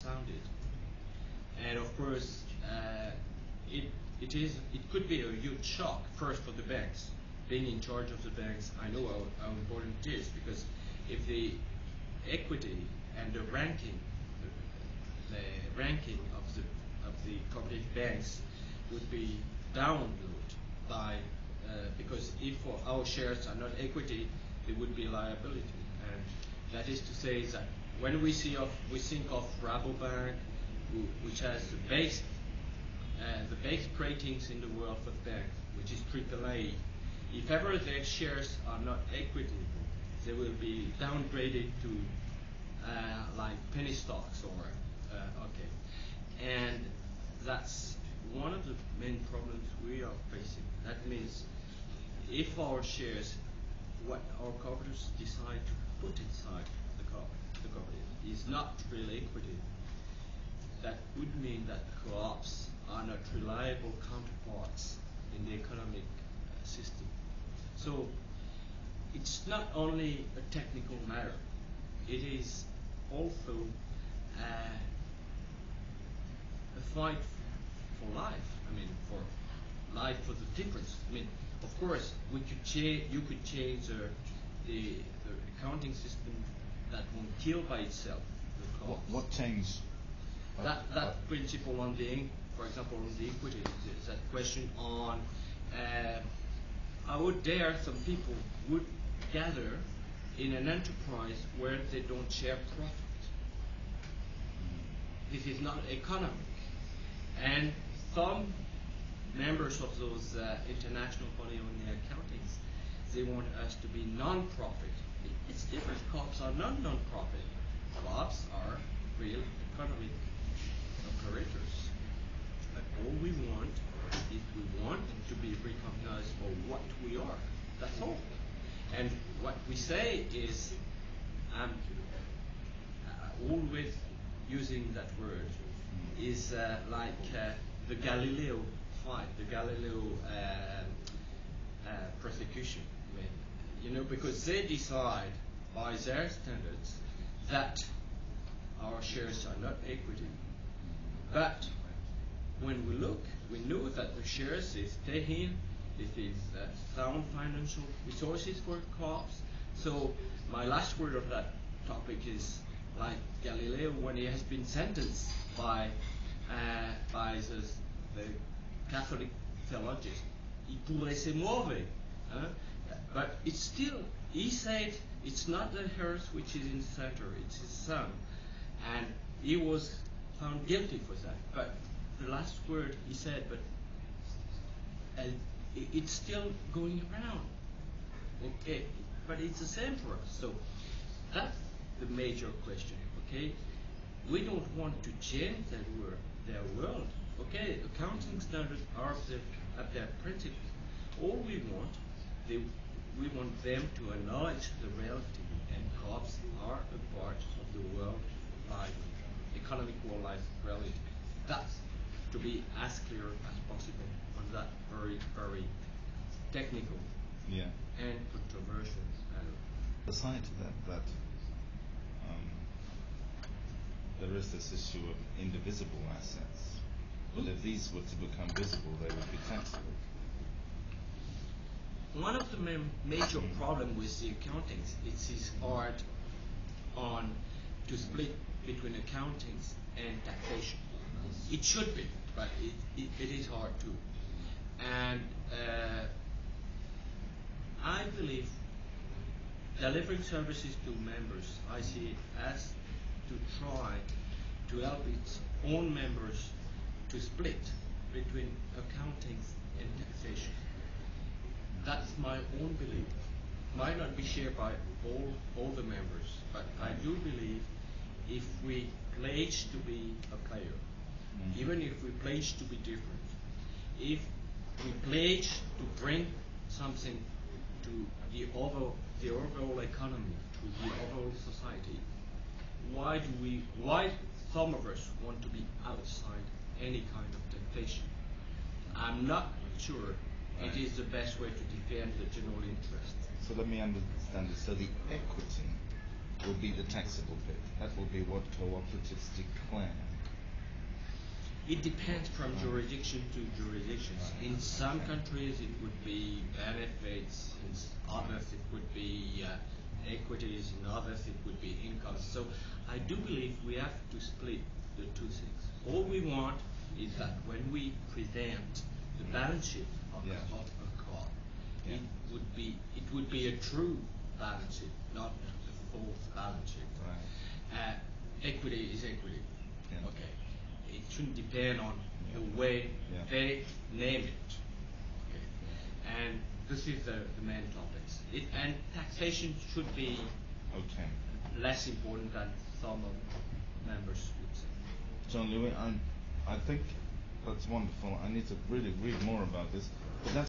sounded. And of course, it could be a huge shock first for the banks. Being in charge of the banks, I know how important it is, because if the equity and the ranking of the cooperative banks would be downloaded by because if our shares are not equity, they would be liability, and that is to say that when we think of Rabobank, which has the best ratings in the world for banks, which is AAA. If ever their shares are not equity, they will be downgraded to like penny stocks or okay, and that's one of the main problems we are facing. That means if our shares, what our cooperatives decide to put inside the cooperative is not real equity, that would mean that co-ops are not reliable counterparts in the economic system. So it's not only a technical matter, it is also a fight for life. I mean, for life, for the difference. I mean, of course, you could change the accounting system that won't kill by itself. What changed? That principle on the, for example, on the equity, that question on how dare some people would gather in an enterprise where they don't share profit. This is not economic. And some members of those international body on the accountings, they want us to be non-profit. It's different. Co-ops are not non-profit. Co-ops are real economic operators. But all we want is we want to be recognized for what we are. That's all. And what we say is, always using that word, is like the Galileo fight, the Galileo prosecution. I mean, you know, because they decide by their standards that our shares are not equity. But when we look, we know that the shares is taken, it is sound financial resources for co-ops. So my last word of that topic is like Galileo when he has been sentenced by the Catholic theologians. Il pourrait se muove. But it's still, he said, it's not the earth which is in the center, it's his son. And he was found guilty for that. But the last word he said, but it's still going around. Okay, but it's the same for us. So that's the major question. Okay, we don't want to change their world. Okay, accounting standards are at their principles. All we want, we want them to acknowledge the reality, and co-ops are a part of the world life, economic world life reality. That's to be as clear as possible on that very, very technical and controversial matter. Aside to that there is this issue of indivisible assets. But if these were to become visible, they would be taxable. One of the major problems with the accountings is this hard on to split between accountings and taxation. It should be, but it is hard too. And I believe delivering services to members, I see it as to try to help its own members to split between accountings and taxation. That's my own belief. Might not be shared by all the members, but I do believe if we pledge to be a player, even if we pledge to be different, if we pledge to bring something to the overall economy, to the overall society, why some of us want to be outside any kind of taxation? I'm not sure it is the best way to defend the general interest. So let me understand this. So the equity will be the taxable bit. That will be what cooperatives declare. It depends from jurisdiction to jurisdictions. In some countries it would be benefits, in others it would be equities, in others it would be income. So I do believe we have to split the two things. All we want is that when we present the balance sheet of a co-op, it would be a true balance sheet, not a false balance sheet. Right. Equity is equity. Yeah. Okay. It shouldn't depend on the way they name it. Okay. And this is the main topics. And taxation should be less important than some of members would say. John Louis, I think that's wonderful. I need to really read more about this. But that's